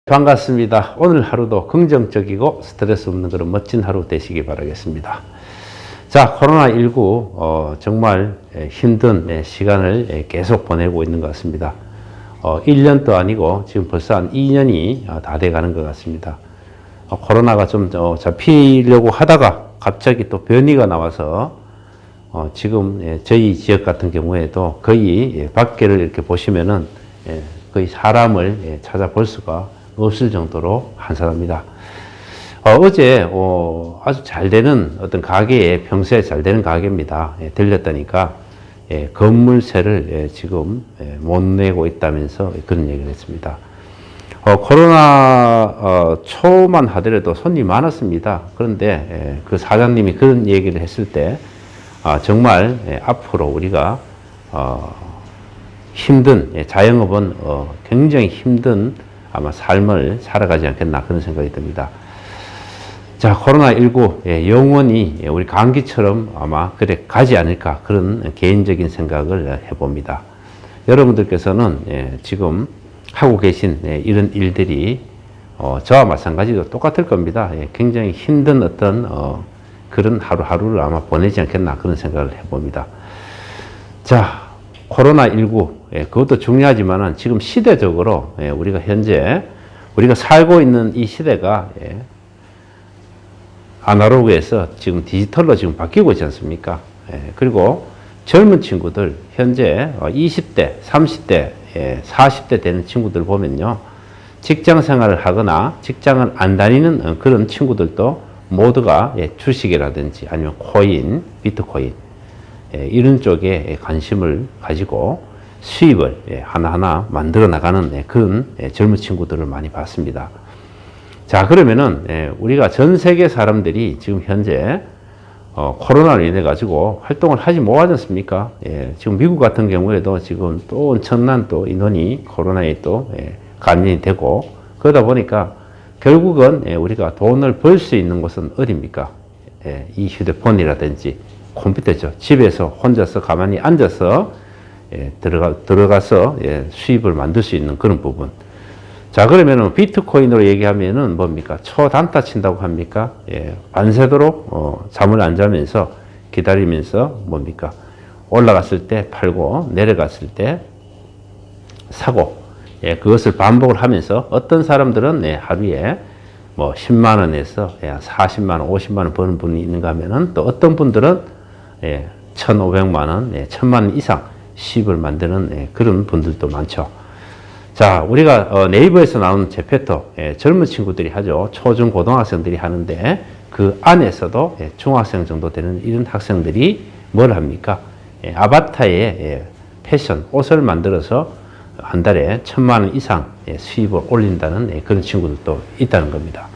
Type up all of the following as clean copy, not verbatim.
반갑습니다. 오늘 하루도 긍정적이고 스트레스 없는 그런 멋진 하루 되시기 바라겠습니다. 자, 코로나19 정말 힘든 시간을 계속 보내고 있는 것 같습니다. 1년도 아니고 지금 벌써 한 2년이 다 돼가는 것 같습니다. 코로나가 좀 잡히려고 하다가 갑자기 또 변이가 나와서 지금 저희 지역 같은 경우에도 거의 밖에를 이렇게 보시면은 거의 사람을 찾아볼 수가 없을 정도로 한산합니다. 어제 아주 잘 되는 어떤 가게에 평소에 잘 되는 가게입니다. 들렸다니까 건물세를 지금 못 내고 있다면서 그런 얘기를 했습니다. 코로나 초만 하더라도 손님이 많았습니다. 그런데 그 사장님이 그런 얘기를 했을 때 정말 앞으로 우리가 힘든 자영업은 굉장히 힘든 아마 삶을 살아가지 않겠나 그런 생각이 듭니다. 자, 코로나19 영원히 우리 감기처럼 아마 그래 가지 않을까 그런 개인적인 생각을 해봅니다. 여러분들께서는 지금 하고 계신 이런 일들이 저와 마찬가지로 똑같을 겁니다. 굉장히 힘든 어떤 그런 하루하루를 아마 보내지 않겠나 그런 생각을 해봅니다. 자, 코로나19 그것도 중요하지만은 지금 시대적으로 우리가 현재 우리가 살고 있는 이 시대가 아날로그에서 지금 디지털로 지금 바뀌고 있지 않습니까? 그리고 젊은 친구들 현재 20대, 30대, 40대 되는 친구들 보면요. 직장 생활을 하거나 직장을 안 다니는 그런 친구들도 모두가 주식이라든지 아니면 코인, 비트코인 이런 쪽에 관심을 가지고 수입을 하나하나 만들어 나가는 그런 젊은 친구들을 많이 봤습니다. 자, 그러면은 우리가 전 세계 사람들이 지금 현재 코로나로 인해 가지고 활동을 하지 못하지 않습니까? 지금 미국 같은 경우에도 지금 또 엄청난 또 인원이 코로나에 또 감염이 되고 그러다 보니까 결국은 우리가 돈을 벌 수 있는 곳은 어디입니까? 이 휴대폰이라든지 컴퓨터죠. 집에서 혼자서 가만히 앉아서 들어가서 수입을 만들 수 있는 그런 부분. 자, 그러면은 비트코인으로 얘기하면은 뭡니까? 초단타 친다고 합니까? 밤새도록 잠을 안 자면서 기다리면서 뭡니까? 올라갔을 때 팔고 내려갔을 때 사고 그것을 반복을 하면서 어떤 사람들은 하루에 뭐 10만 원에서 40만 원, 50만 원 버는 분이 있는가 하면은 또 어떤 분들은 1,500만 원, 1,000만 원 이상 수입을 만드는 그런 분들도 많죠. 자, 우리가 네이버에서 나오는 제페토 젊은 친구들이 하죠. 초중 고등학생들이 하는데 그 안에서도 중학생 정도 되는 이런 학생들이 뭘 합니까? 아바타의 패션, 옷을 만들어서 한 달에 1,000만 원 이상 수입을 올린다는 그런 친구들도 있다는 겁니다.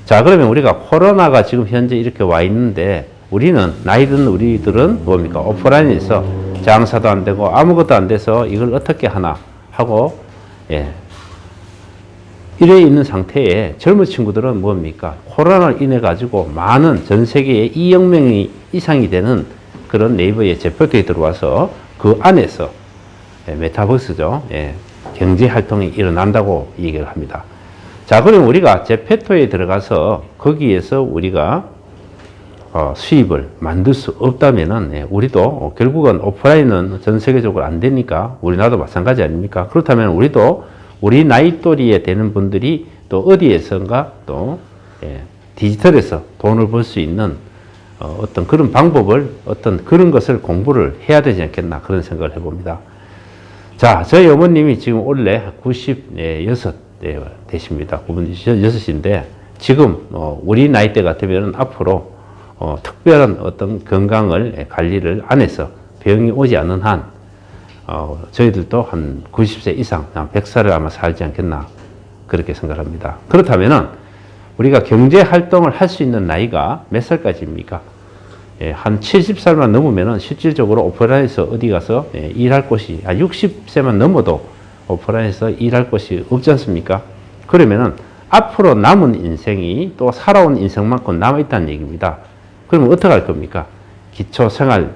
자, 그러면 우리가 코로나가 지금 현재 이렇게 와 있는데 우리는 나이 든 우리들은 뭡니까? 오프라인에서 장사도 안 되고 아무것도 안 돼서 이걸 어떻게 하나 하고 이래 있는 상태에 젊은 친구들은 뭡니까? 코로나를 인해 가지고 많은 전 세계에 2억 명이 이상이 되는 그런 네이버의 제표도에 들어와서 그 안에서 메타버스죠. 경제 활동이 일어난다고 얘기를 합니다. 자, 그럼 우리가 제페토에 들어가서 거기에서 우리가 수입을 만들 수 없다면은 우리도 결국은 오프라인은 전 세계적으로 안 되니까 우리나라도 마찬가지 아닙니까? 그렇다면 우리도 우리 나이 또리에 되는 분들이 또 어디에선가 또 디지털에서 돈을 벌 수 있는 어떤 그런 방법을 어떤 그런 것을 공부를 해야 되지 않겠나 그런 생각을 해봅니다. 자, 저희 어머님이 지금 원래 96 되십니다. 96인데 지금 우리 나이대 같으면 앞으로 특별한 어떤 건강을 관리를 안 해서 병이 오지 않는 한 저희들도 한 90세 이상, 한 100살을 아마 살지 않겠나 그렇게 생각합니다. 그렇다면은 우리가 경제 활동을 할 수 있는 나이가 몇 살까지입니까? 한 70살만 넘으면은 실질적으로 오프라인에서 어디 가서 일할 곳이 60세만 넘어도 오프라인에서 일할 곳이 없지 않습니까? 그러면은 앞으로 남은 인생이 또 살아온 인생만큼 남아있다는 얘기입니다. 그러면 어떻게 할 겁니까? 기초생활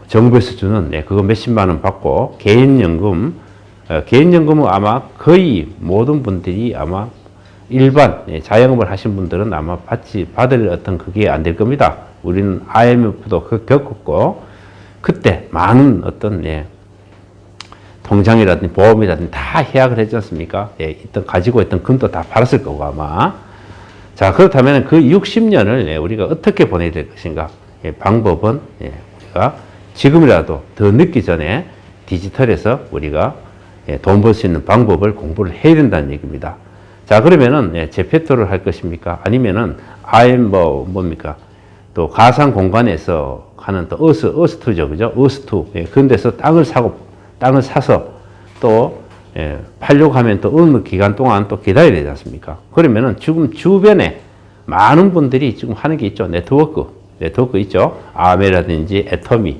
정부에서 주는 그거 몇십만 원 받고 개인연금 개인연금은 아마 거의 모든 분들이 아마 일반 자영업을 하신 분들은 아마 받을 어떤 그게 안 될 겁니다. 우리는 IMF도 겪었고 그때 많은 어떤 통장이라든지 보험이라든지 다 해약을 했지 않습니까? 가지고 있던 금도 다 팔았을 거고 아마. 자, 그렇다면 그 60년을 우리가 어떻게 보내야 될 것인가? 방법은 우리가 지금이라도 더 늦기 전에 디지털에서 우리가 돈 벌 수 있는 방법을 공부를 해야 된다는 얘기입니다. 자, 그러면은 재페토를 할 것입니까? 아니면은 뭡니까? 또 가상 공간에서 하는 또 어스투죠, 그죠? 어스투. 그런 데서 땅을 사서 또 팔려고 하면 또 어느 기간 동안 또 기다려야 되지 않습니까? 그러면은 지금 주변에 많은 분들이 지금 하는 게 있죠. 네트워크 있죠. 아메라든지 애터미,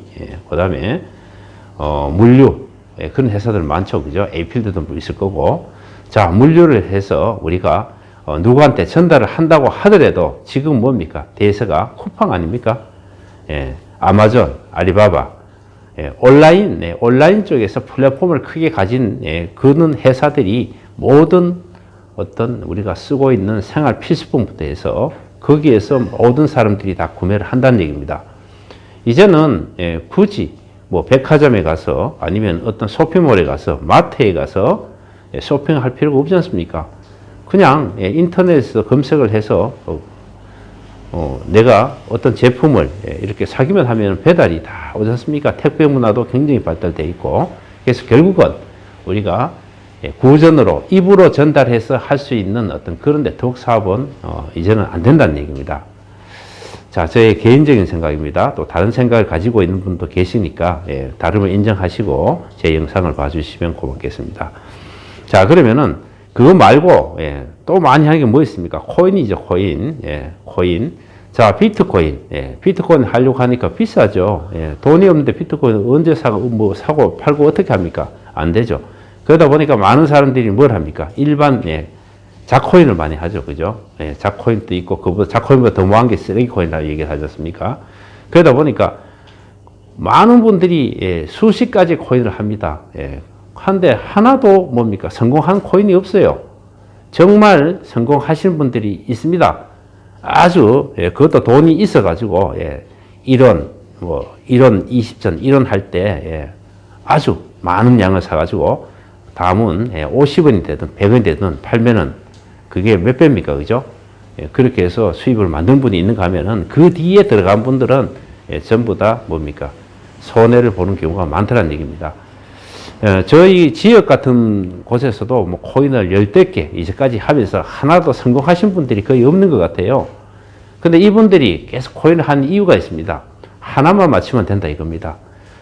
그 다음에 물류, 그런 회사들 많죠, 그죠? 에이필드도 있을 거고. 자, 물류를 해서 우리가 누구한테 전달을 한다고 하더라도 지금 뭡니까? 대세가 쿠팡 아닙니까? 아마존, 알리바바, 온라인 쪽에서 플랫폼을 크게 가진 그런 회사들이 모든 어떤 우리가 쓰고 있는 생활 필수품부터 해서 거기에서 모든 사람들이 다 구매를 한다는 얘기입니다. 이제는 굳이 뭐 백화점에 가서 아니면 어떤 쇼핑몰에 가서 마트에 가서 쇼핑할 필요가 없지 않습니까? 그냥 인터넷에서 검색을 해서 내가 어떤 제품을 이렇게 사기만 하면 배달이 다 오지 않습니까? 택배 문화도 굉장히 발달되어 있고, 그래서 결국은 우리가 구전으로 입으로 전달해서 할 수 있는 어떤 그런 네트워크 사업은 이제는 안 된다는 얘기입니다. 자, 저의 개인적인 생각입니다. 또 다른 생각을 가지고 있는 분도 계시니까 다름을 인정하시고 제 영상을 봐주시면 고맙겠습니다. 자, 그러면은 그거 말고 또 많이 하는 게 뭐 있습니까? 코인이죠, 코인. 자, 비트코인. 비트코인 하려고 하니까 비싸죠. 돈이 없는데 비트코인 언제 사고 팔고 어떻게 합니까? 안 되죠. 그러다 보니까 많은 사람들이 뭘 합니까? 일반 자코인을 많이 하죠, 그죠? 자코인도 있고 그보다 자코인보다 더 뭐한 게 쓰레기코인이라고 얘기를 하지 않습니까? 그러다 보니까 많은 분들이 수십 가지 코인을 합니다. 한데 하나도 뭡니까? 성공한 코인이 없어요. 정말 성공하시는 분들이 있습니다. 아주 그것도 돈이 있어가지고 1원 20전 1원 할 때 아주 많은 양을 사가지고 다음은 50원이 되든 100원이 되든 팔면은 그게 몇 배입니까, 그죠? 그렇게 해서 수입을 만든 분이 있는가 하면은 그 뒤에 들어간 분들은 전부 다 뭡니까? 손해를 보는 경우가 많다는 얘기입니다. 저희 지역 같은 곳에서도 뭐 코인을 열댓 개 이제까지 하면서 하나도 성공하신 분들이 거의 없는 것 같아요. 근데 이분들이 계속 코인을 한 이유가 있습니다. 하나만 맞추면 된다 이겁니다.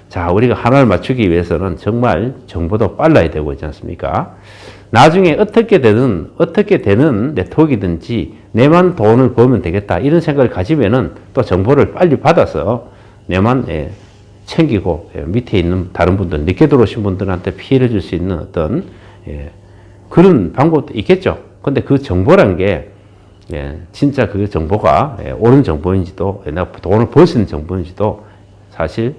자, 우리가 하나를 맞추기 위해서는 정말 정보도 빨라야 되고 있지 않습니까? 나중에 어떻게 되는 네트워크이든지 내만 돈을 벌면 되겠다 이런 생각을 가지면은 또 정보를 빨리 받아서 내만 챙기고 밑에 있는 다른 분들, 늦게 들어오신 분들한테 피해를 줄 수 있는 어떤 그런 방법도 있겠죠. 근데 그 정보란 게 진짜 그 정보가 옳은 정보인지도 내가 돈을 벌 수 있는 정보인지도 사실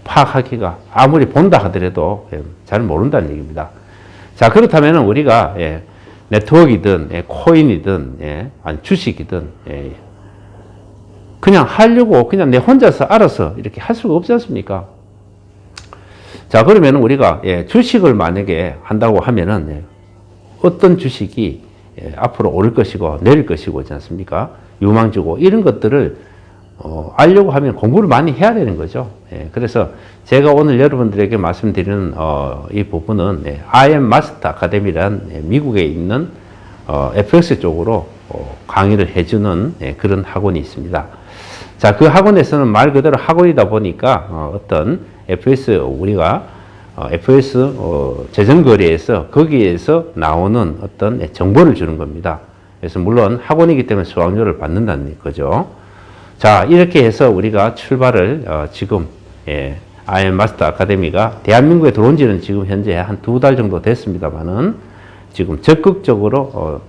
파악하기가 아무리 본다 하더라도 잘 모른다는 얘기입니다. 자, 그렇다면 우리가 네트워크이든 코인이든 아니 주식이든 그냥 하려고 그냥 내 혼자서 알아서 이렇게 할 수가 없지 않습니까? 자, 그러면 우리가 주식을 만약에 한다고 하면은 어떤 주식이 앞으로 오를 것이고 내릴 것이고 있지 않습니까? 유망주고 이런 것들을 알려고 하면 공부를 많이 해야 되는 거죠. 그래서 제가 오늘 여러분들에게 말씀드리는 이 부분은 IM 마스터 아카데미라는 미국에 있는 FX 쪽으로 강의를 해주는 그런 학원이 있습니다. 자, 그 학원에서는 말 그대로 학원이다 보니까 어떤 우리가 FS 재정거래에서 거기에서 나오는 어떤 정보를 주는 겁니다. 그래서 물론 학원이기 때문에 수강료를 받는다는 거죠. 자, 이렇게 해서 우리가 출발을 지금 IM 마스터 아카데미가 대한민국에 들어온 지는 지금 현재 한 2달 정도 됐습니다만은 지금 적극적으로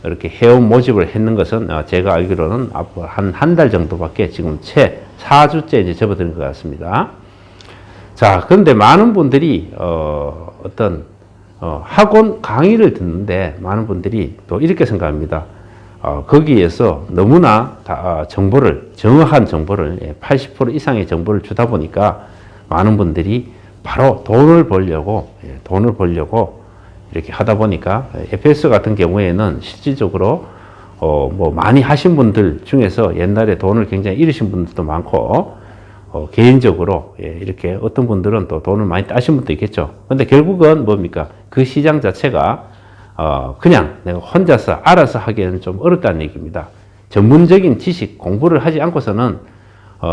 이렇게 회원 모집을 했는 것은 제가 알기로는 앞으로 한 달 정도밖에 지금 채 4주째 이제 접어드는 것 같습니다. 자, 그런데 많은 분들이 어떤 학원 강의를 듣는데 많은 분들이 또 이렇게 생각합니다. 거기에서 너무나 정보를, 정확한 정보를 80% 이상의 정보를 주다 보니까 많은 분들이 바로 돈을 벌려고 이렇게 하다 보니까 FS 같은 경우에는 실질적으로 뭐 많이 하신 분들 중에서 옛날에 돈을 굉장히 잃으신 분들도 많고 개인적으로 이렇게 어떤 분들은 또 돈을 많이 따신 분도 있겠죠. 근데 결국은 뭡니까? 그 시장 자체가 그냥 내가 혼자서 알아서 하기에는 좀 어렵다는 얘기입니다. 전문적인 지식 공부를 하지 않고서는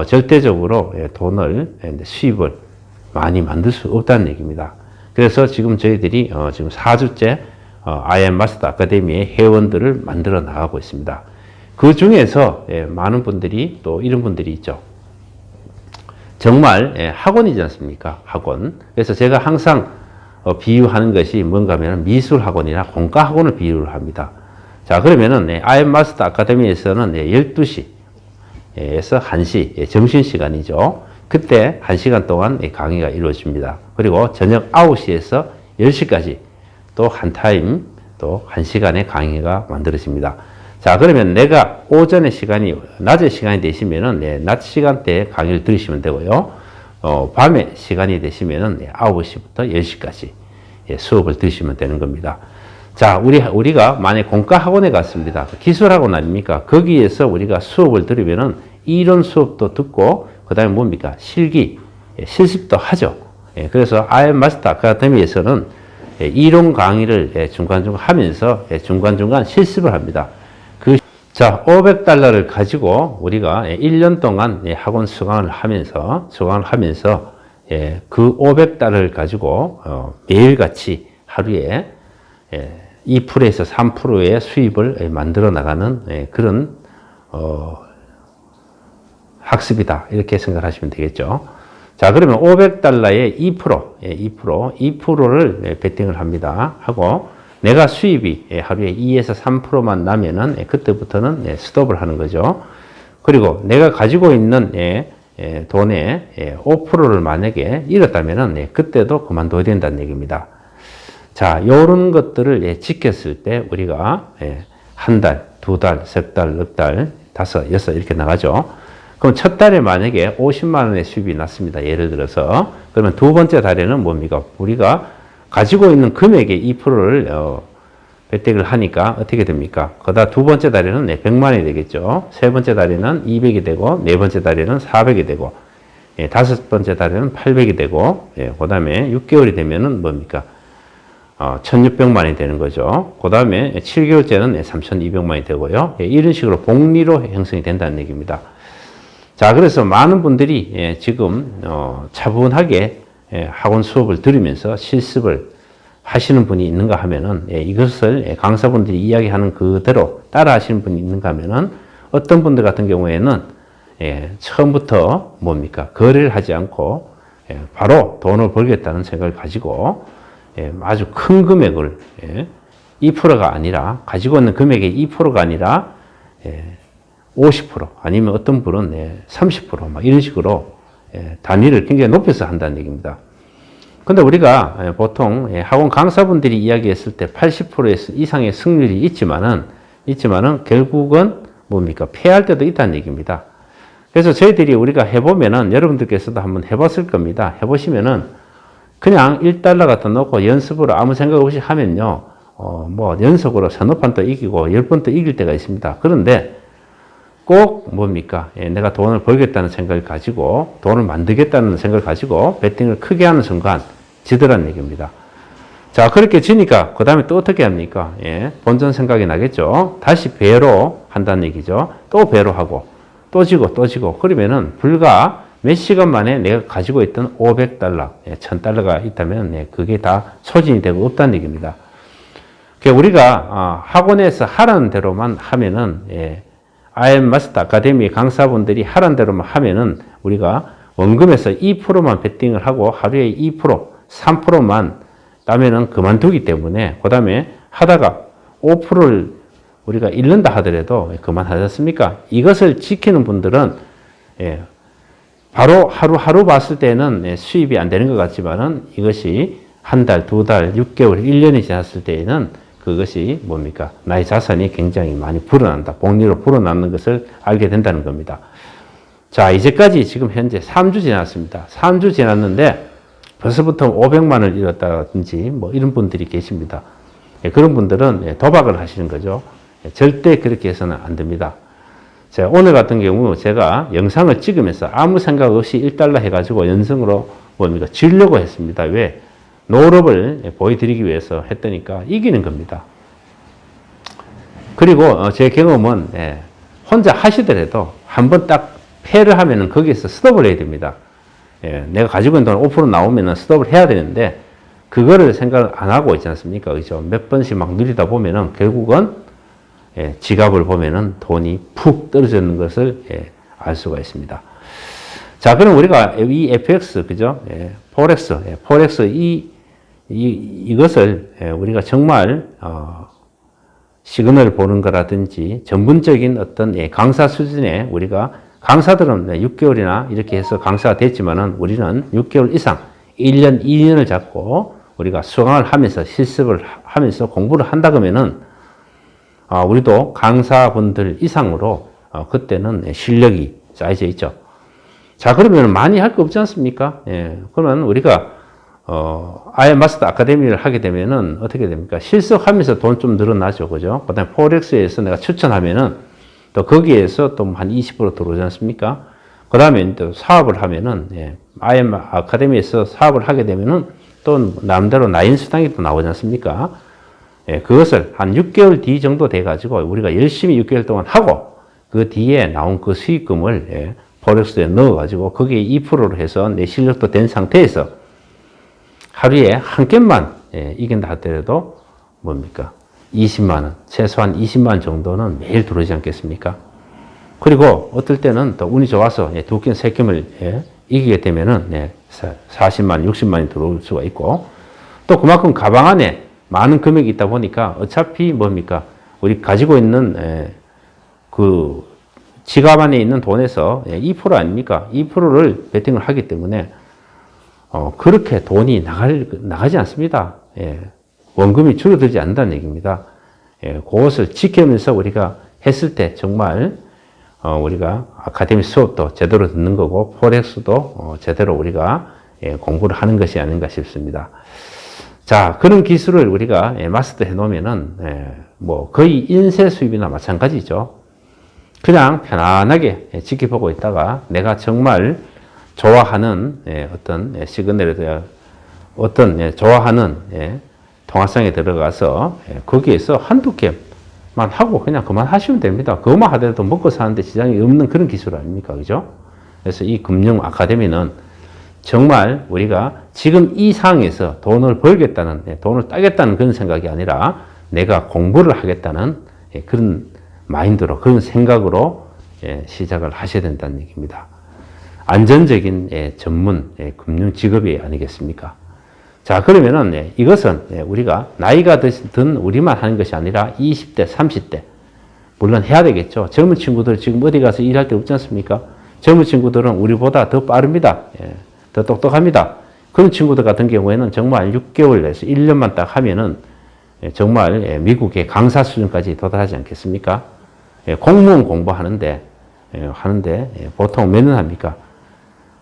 절대적으로 돈을 수입을 많이 만들 수 없다는 얘기입니다. 그래서 지금 저희들이 지금 4주째 IM 마스터 아카데미의 회원들을 만들어 나가고 있습니다. 그 중에서 많은 분들이 또 이런 분들이 있죠. 정말 학원이지 않습니까? 학원. 그래서 제가 항상 비유하는 것이 뭔가 하면 미술 학원이나 공과 학원을 비유를 합니다. 자, 그러면은 IM 마스터 아카데미에서는 12시에서 1시 점심시간이죠. 그때 1시간 동안 강의가 이루어집니다. 그리고 저녁 9시에서 10시까지 또 한 타임 또 1시간의 강의가 만들어집니다. 자, 그러면 내가 오전의 시간이, 낮의 시간이 되시면은 낮 시간대에 강의를 들으시면 되고요. 밤에 시간이 되시면은 9시부터 10시까지 수업을 들으시면 되는 겁니다. 자, 우리가 만약 공과 학원에 갔습니다. 기술학원 아닙니까? 거기에서 우리가 수업을 들으면은 이론 수업도 듣고 그 다음에 뭡니까? 실습도 하죠. 그래서 IM 마스터 아카데미에서는 이론 강의를 중간중간 하면서 중간중간 실습을 합니다. 자, $500를 가지고 우리가 1년 동안 학원 수강을 하면서 그 $500을 가지고 매일같이 하루에 2%에서 3%의 수입을 만들어 나가는 그런 학습이다. 이렇게 생각하시면 되겠죠. 자, 그러면 $500에 2%를 베팅을 합니다. 하고 내가 수입이 하루에 2에서 3%만 나면은 그때부터는 스톱을 하는 거죠. 그리고 내가 가지고 있는 돈의 5%를 만약에 잃었다면은 그때도 그만둬야 된다는 얘기입니다. 자, 요런 것들을 지켰을 때 우리가 한 달, 두 달, 석 달, 넉 달, 다섯, 여섯 이렇게 나가죠. 그럼 첫 달에 만약에 50만 원의 수입이 났습니다. 예를 들어서. 그러면 두 번째 달에는 뭡니까? 우리가 가지고 있는 금액의 2%를 배택을 하니까 어떻게 됩니까? 그다 두 번째 달에는 100만 원이 되겠죠. 세 번째 달에는 200이 되고, 네 번째 달에는 400이 되고, 다섯 번째 달에는 800이 되고, 그 다음에 6개월이 되면은 뭡니까? 1600만 원이 되는 거죠. 그 다음에 7개월째는 3200만 원이 되고요. 이런 식으로 복리로 형성이 된다는 얘기입니다. 자, 그래서 많은 분들이 지금 차분하게 학원 수업을 들으면서 실습을 하시는 분이 있는가 하면은 이것을 강사분들이 이야기하는 그대로 따라 하시는 분이 있는가 하면은 어떤 분들 같은 경우에는 처음부터 뭡니까? 거래를 하지 않고 바로 돈을 벌겠다는 생각을 가지고 아주 큰 금액을 2%가 아니라 가지고 있는 금액의 2%가 아니라 50% 아니면 어떤 분은 30% 이런 식으로 단위를 굉장히 높여서 한다는 얘기입니다. 근데 우리가 보통 학원 강사분들이 이야기했을 때 80% 이상의 승률이 있지만은 결국은 뭡니까? 패할 때도 있다는 얘기입니다. 그래서 저희들이 우리가 해보면은 여러분들께서도 한번 해봤을 겁니다. 해보시면은 그냥 $1 갖다 놓고 연습으로 아무 생각 없이 하면요, 뭐 연속으로 서너 판 또 이기고 10번 또 이길 때가 있습니다. 그런데 꼭 뭡니까? 내가 돈을 벌겠다는 생각을 가지고 돈을 만들겠다는 생각을 가지고 배팅을 크게 하는 순간 지더라는 얘기입니다. 자, 그렇게 지니까 그 다음에 또 어떻게 합니까? 본전 생각이 나겠죠. 다시 배로 한다는 얘기죠. 또 배로 하고 또 지고 또 지고 그러면은 불과 몇 시간 만에 내가 가지고 있던 $500, $1000가 있다면 그게 다 소진이 되고 없다는 얘기입니다. 우리가 학원에서 하라는 대로만 하면은 IM 마스터 아카데미 강사분들이 하라는 대로만 하면은 우리가 원금에서 2%만 베팅을 하고 하루에 2%, 3%만 따면은 그만두기 때문에 그 다음에 하다가 5%를 우리가 잃는다 하더라도 그만하지 않습니까? 이것을 지키는 분들은 바로 하루 봤을 때는 수입이 안 되는 것 같지만은 이것이 한 달, 두 달, 6개월, 1년이 지났을 때에는 그것이 뭡니까? 나의 자산이 굉장히 많이 불어난다. 복리로 불어나는 것을 알게 된다는 겁니다. 자, 이제까지 지금 현재 3주 지났습니다. 3주 지났는데 벌써부터 500만 원을 잃었다든지 뭐 이런 분들이 계십니다. 그런 분들은 도박을 하시는 거죠. 절대 그렇게 해서는 안 됩니다. 자, 오늘 같은 경우 제가 영상을 찍으면서 아무 생각 없이 1달러 해가지고 연승으로 뭡니까? 지려고 했습니다. 왜? 노업을 보여드리기 위해서 했더니까 이기는 겁니다. 그리고 제 경험은 혼자 하시더라도 한번 딱 패를 하면은 거기에서 스톱을 해야 됩니다. 내가 가지고 있는 돈 5% 나오면은 스톱을 해야 되는데 그거를 생각을 안 하고 있지 않습니까? 그죠? 몇 번씩 막 누리다 보면은 결국은 지갑을 보면은 돈이 푹 떨어지는 것을 알 수가 있습니다. 자, 그럼 우리가 이 FX, 그죠? 포렉스, 이것을 우리가 정말, 시그널을 보는 거라든지 전문적인 어떤 강사 수준의 우리가 강사들은 6개월이나 이렇게 해서 강사가 됐지만은 우리는 6개월 이상, 1년, 2년을 잡고 우리가 수강을 하면서 실습을 하면서 공부를 한다 그러면은 우리도 강사분들 이상으로 그때는 실력이 쌓여져 있죠. 자, 그러면 많이 할 거 없지 않습니까? 그러면 우리가 아예 마스터 아카데미를 하게 되면은 어떻게 됩니까? 실습하면서 돈 좀 늘어나죠. 그죠? 그 다음에 포렉스에서 내가 추천하면은 또 거기에서 또 한 20% 들어오지 않습니까? 그 다음에 또 사업을 하면은, 아예 아카데미에서 사업을 하게 되면은 또 나름대로 나인 수당이 또 나오지 않습니까? 그것을 한 6개월 뒤 정도 돼가지고 우리가 열심히 6개월 동안 하고 그 뒤에 나온 그 수익금을 포렉스에 넣어가지고 거기에 2%로 해서 내 실력도 된 상태에서 하루에 한 겜만 이긴다 하더라도 뭡니까? 20만원, 최소한 20만원 정도는 매일 들어오지 않겠습니까? 그리고 어떨 때는 또 운이 좋아서 2겜, 3겜을 이기게 되면은 40만원, 60만원이 들어올 수가 있고 또 그만큼 가방 안에 많은 금액이 있다 보니까 어차피 뭡니까? 우리 가지고 있는 그 지갑 안에 있는 돈에서 2% 아닙니까? 2%를 베팅을 하기 때문에 그렇게 돈이 나가지 않습니다. 원금이 줄어들지 않는다는 얘기입니다. 그것을 지키면서 우리가 했을 때 정말 우리가 아카데미 수업도 제대로 듣는 거고 포렉스도 제대로 우리가 공부를 하는 것이 아닌가 싶습니다. 자, 그런 기술을 우리가 마스터 해놓으면은 뭐 거의 인쇄 수입이나 마찬가지죠. 그냥 편안하게 지켜보고 있다가 내가 정말 좋아하는 어떤 시그널에 어떤 좋아하는 통화상에 들어가서 거기에서 한두 개 만 하고 그냥 그만 하시면 됩니다. 그것만 하더라도 먹고 사는데 지장이 없는 그런 기술 아닙니까? 그죠? 그래서 이 금융 아카데미는 정말 우리가 지금 이 상황에서 돈을 벌겠다는, 돈을 따겠다는 그런 생각이 아니라 내가 공부를 하겠다는 그런 마인드로, 그런 생각으로 시작을 하셔야 된다는 얘기입니다. 안전적인 전문 금융 직업이 아니겠습니까? 자, 그러면은 이것은 우리가 나이가 든 우리만 하는 것이 아니라 20대, 30대 물론 해야 되겠죠. 젊은 친구들 지금 어디 가서 일할 게 없지 않습니까? 젊은 친구들은 우리보다 더 빠릅니다. 더 똑똑합니다. 그런 친구들 같은 경우에는 정말 6개월에서 1년만 딱 하면은 정말 미국의 강사 수준까지 도달하지 않겠습니까? 공무원 공부하는데 보통 몇 년 합니까?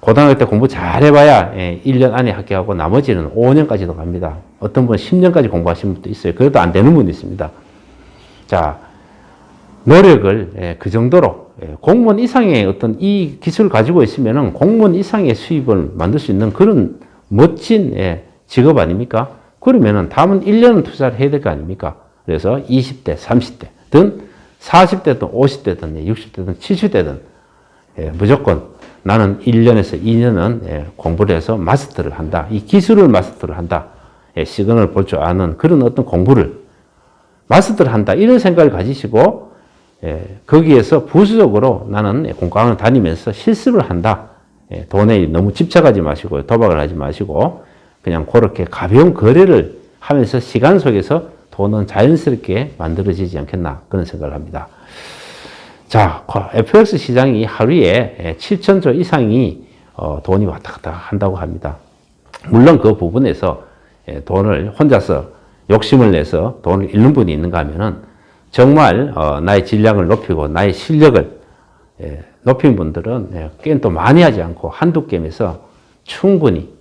고등학교 때 공부 잘 해봐야 1년 안에 합격하고 나머지는 5년까지도 갑니다. 어떤 분은 10년까지 공부하시는 분도 있어요. 그래도 안 되는 분도 있습니다. 자, 노력을 그 정도로 공무원 이상의 어떤 이 기술을 가지고 있으면은 공무원 이상의 수입을 만들 수 있는 그런 멋진 직업 아닙니까? 그러면은 다음은 1년은 투자를 해야 될 거 아닙니까? 그래서 20대, 30대든 40대든 50대든 60대든 70대든 무조건 나는 1년에서 2년은 공부를 해서 마스터를 한다. 이 기술을 마스터를 한다. 시그널을 볼 줄 아는 그런 어떤 공부를 마스터를 한다. 이런 생각을 가지시고 거기에서 부수적으로 나는 공과학을 다니면서 실습을 한다. 돈에 너무 집착하지 마시고 도박을 하지 마시고 그냥 그렇게 가벼운 거래를 하면서 시간 속에서 돈은 자연스럽게 만들어지지 않겠나 그런 생각을 합니다. 자, FX 시장이 하루에 7천조 이상이 돈이 왔다 갔다 한다고 합니다. 물론 그 부분에서 돈을 혼자서 욕심을 내서 돈을 잃는 분이 있는가 하면은 정말 나의 질량을 높이고 나의 실력을 높인 분들은 게임 또 많이 하지 않고 한두 게임에서 충분히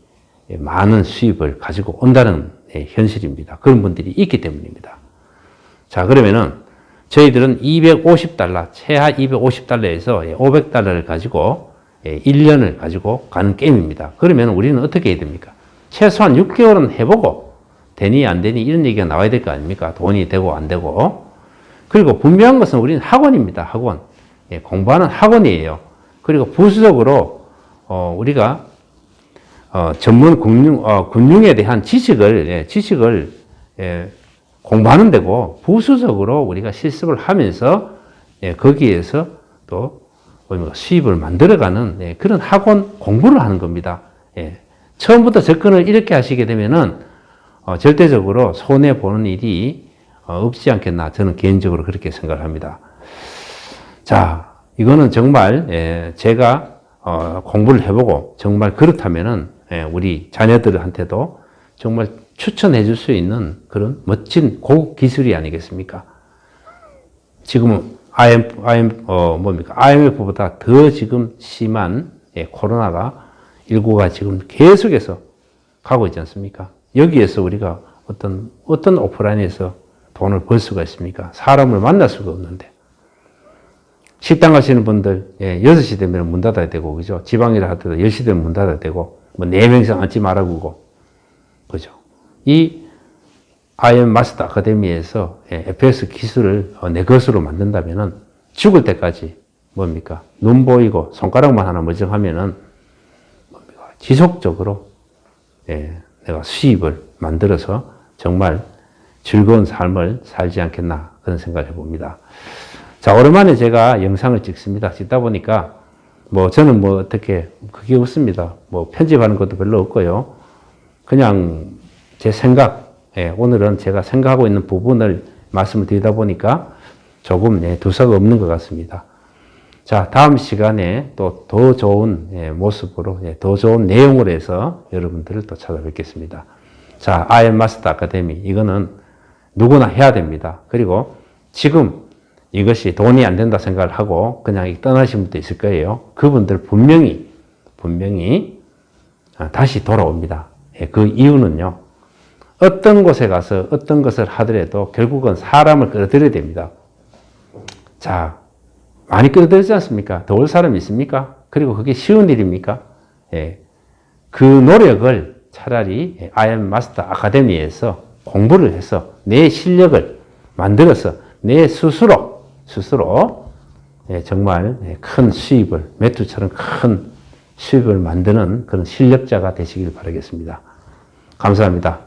많은 수입을 가지고 온다는 현실입니다. 그런 분들이 있기 때문입니다. 자, 그러면은 저희들은 250달러, 최하 250달러에서 500달러를 가지고 1년을 가지고 가는 게임입니다. 그러면 우리는 어떻게 해야 됩니까? 최소한 6개월은 해보고 되니 안 되니 이런 얘기가 나와야 될 거 아닙니까? 돈이 되고 안 되고. 그리고 분명한 것은 우리는 학원입니다. 학원. 공부하는 학원이에요. 그리고 부수적으로 우리가 전문 금융에 대한 지식을 공부하는 데고 부수적으로 우리가 실습을 하면서 거기에서 또 수입을 만들어가는 그런 학원 공부를 하는 겁니다. 처음부터 접근을 이렇게 하시게 되면은 절대적으로 손해 보는 일이 없지 않겠나 저는 개인적으로 그렇게 생각을 합니다. 자, 이거는 정말 제가 공부를 해보고 정말 그렇다면은 우리 자녀들한테도 정말 추천해 줄 수 있는 그런 멋진 고급 기술이 아니겠습니까? 지금은 IMF보다 더 지금 심한 코로나가 19가 지금 계속해서 가고 있지 않습니까? 여기에서 우리가 어떤 오프라인에서 돈을 벌 수가 있습니까? 사람을 만날 수가 없는데. 식당 가시는 분들, 6시 되면 문 닫아야 되고, 그죠? 지방이라 하더라도 10시 되면 문 닫아야 되고, 4명 이상 앉지 말아보고, 그죠? 이 IM 마스터 아카데미에서 FX 기술을 내 것으로 만든다면은 죽을 때까지 뭡니까? 눈 보이고 손가락만 하나 멀쩡하면은 지속적으로 내가 수입을 만들어서 정말 즐거운 삶을 살지 않겠나 그런 생각을 해봅니다. 자, 오랜만에 제가 영상을 찍습니다. 찍다 보니까 저는 어떻게 그게 없습니다. 편집하는 것도 별로 없고요. 그냥 제 생각, 오늘은 제가 생각하고 있는 부분을 말씀을 드리다 보니까 조금 두서가 없는 것 같습니다. 자, 다음 시간에 또 더 좋은 모습으로, 더 좋은 내용으로 해서 여러분들을 또 찾아뵙겠습니다. 자, IM 마스터 아카데미, 이거는 누구나 해야 됩니다. 그리고 지금 이것이 돈이 안 된다 생각을 하고 그냥 떠나신 분도 있을 거예요. 그분들 분명히 다시 돌아옵니다. 그 이유는요, 어떤 곳에 가서 어떤 것을 하더라도 결국은 사람을 끌어들여야 됩니다. 자, 많이 끌어들이지 않습니까? 도울 사람이 있습니까? 그리고 그게 쉬운 일입니까? 그 노력을 차라리 IM 마스터 아카데미에서 공부를 해서 내 실력을 만들어서 내 스스로 정말 큰 수입을, 매투처럼 큰 수입을 만드는 그런 실력자가 되시길 바라겠습니다. 감사합니다.